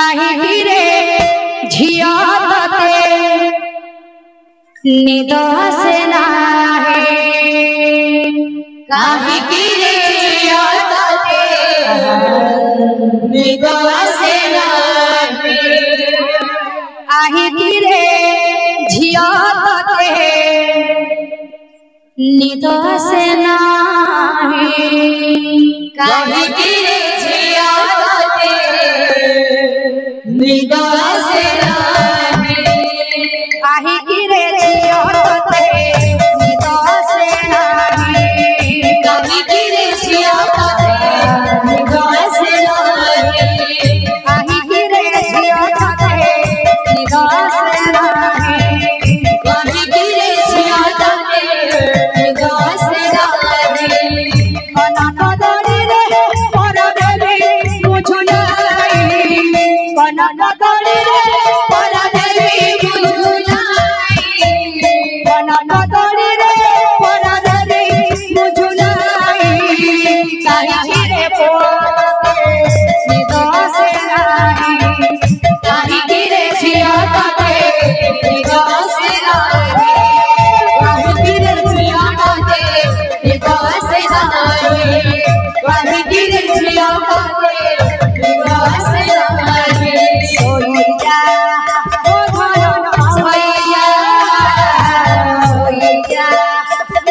आही रे झिया तते निद से नाहे काहे की रे झिया तते निद से नाहे आही की रे झिया तते निद से नाहे काहे की रे झिया तते निद से नाहे आही की रे झिया तते निद से नाहे काहे की रे झिया तते निद से नाहे आही की रे झिया तते निद से नाहे काहे की रे झिया तते निद से नाहे खाना कदड़ी रे पर देवी बुझु नाही खाना कदड़ी रे पर देवी बुझु नाही खाना कदड़ी रे पर देवी बुझु नाही काहे रे पोते निद से नाही काहे की रे झिया तते निद से नाही काहे की रे झिया तते निद से नाही काहे की रे झिया तते निद से नाही सोई जा ओ धन सोईया सोई जा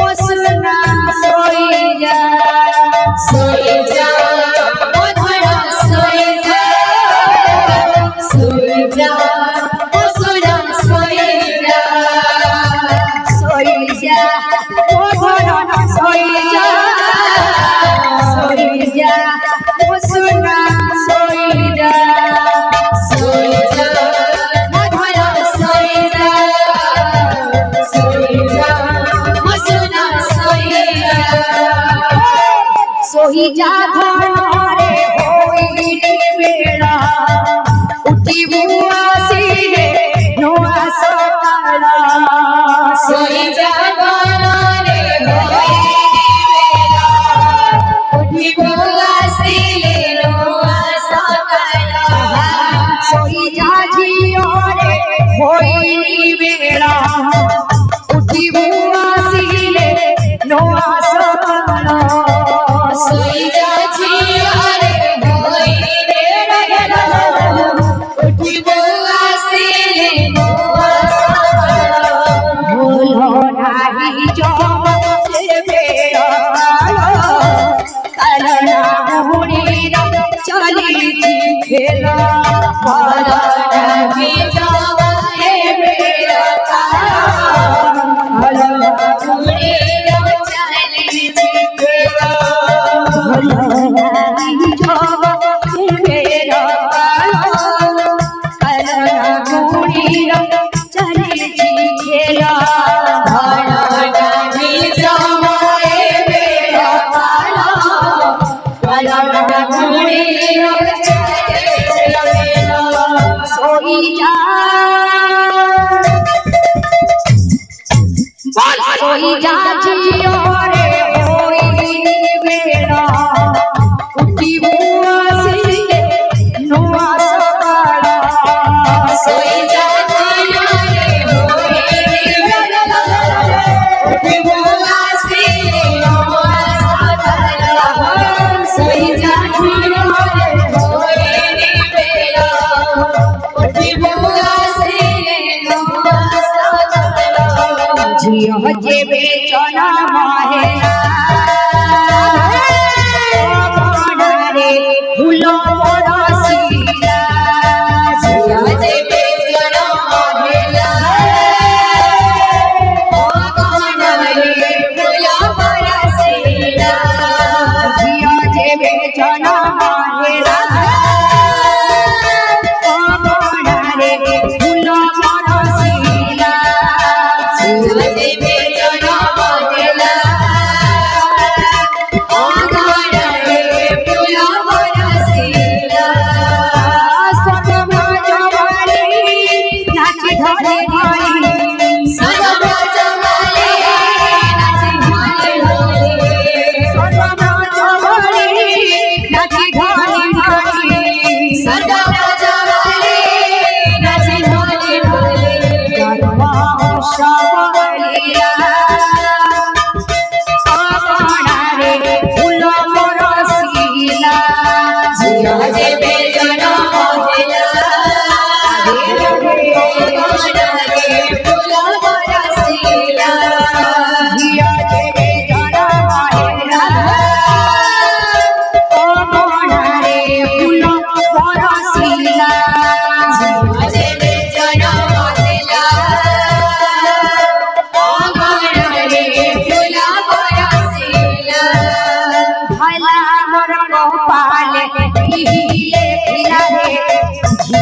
ओ सुना सोई जा ओ धन सोई जा ओ सुना सोई जा ओ धन सोई जा ओ सुना सोई जा सोई जा घरे होई बेड़ा उठी बुआसी रे नोआ सकाला सोई जा घरे होई बेड़ा उठी बुआसी रे नोआ सकाला सोई जा झियो रे होई बेड़ा उठी बुआसी रे नोआ सकाला सोई जा झिया रे होई बेड़ा उठी बुआसी रे नोआ सकाला भूलो नाही जो बेड़ा कलना मुड़ी चली खेला भला नाही जो बेड़ा कलना मुड़ी चली खेला नहीं जो बेड़ा कलना मुड़ी चली खेला भला नहीं जो बेड़ा कलना मुड़ी सोई जा सोई जा झियो रे होई बेड़ा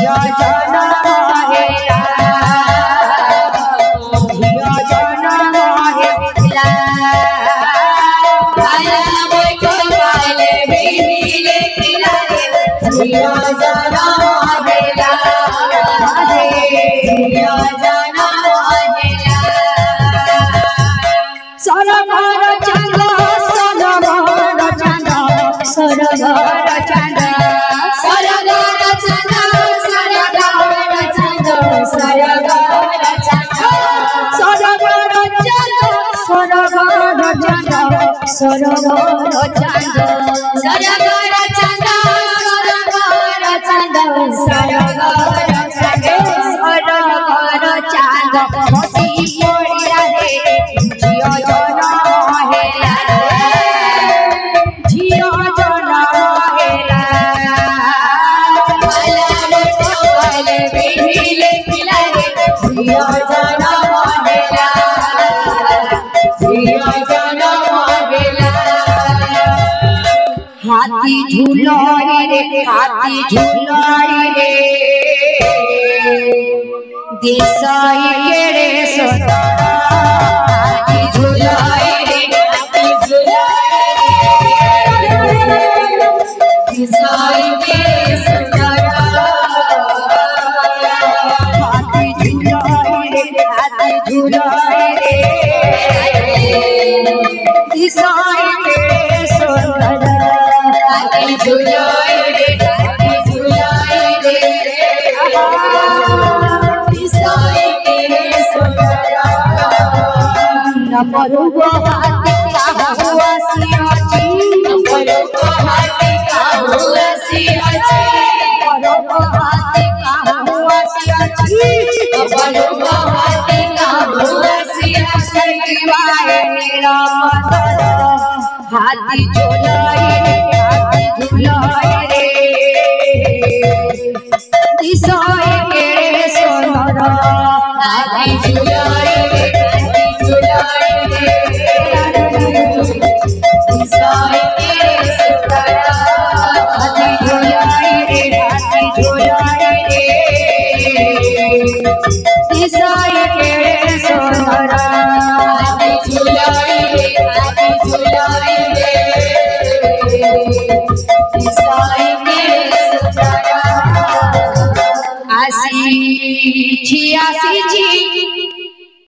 झिया जनम हेला झिया जनम हेला आया मोय कपाले बिहिले खिलारे झिया जनम हेला झिया जनम हेला सरगर चांद सरगर चांद सरगर चांद सरगर चांद सरगर चांद सरगर चांद सरगर चांद सरगर चांद सरगर चांद सरगर चांद सरगर चांद हसी पड़िया रे झिया जनम हेला झिया जनम हेला आला मोय कपाले बिहिले खिलारे झिया जनम हेला झिया जनम हेला हाथी झूलाई रे देसाई केड़े सोनारा हाथी झूलाई रे देसाई केड़े सोनारा हाथी झूलाई रे देसाई केड़े सोनारा हाथी झूलाई रे देसाई केड़े सोनारा न परुगो हाथी का हुआ सियाची न परुगो हाथी का हुआ सियाची परुगो हाथी का हुआ सियाची न परुगो हाथी का हुआ सियाची वाहे मेरा मदर हाथी झूलाई रे दिसाई केड़े सोनारा हाथी झूलाई रे दिसाई केड़े सोनारा हाथी झूलाई रे दिसाई केड़े सोनारा हाथी झूलाई रे दिसाई केड़े सोनारा 86 86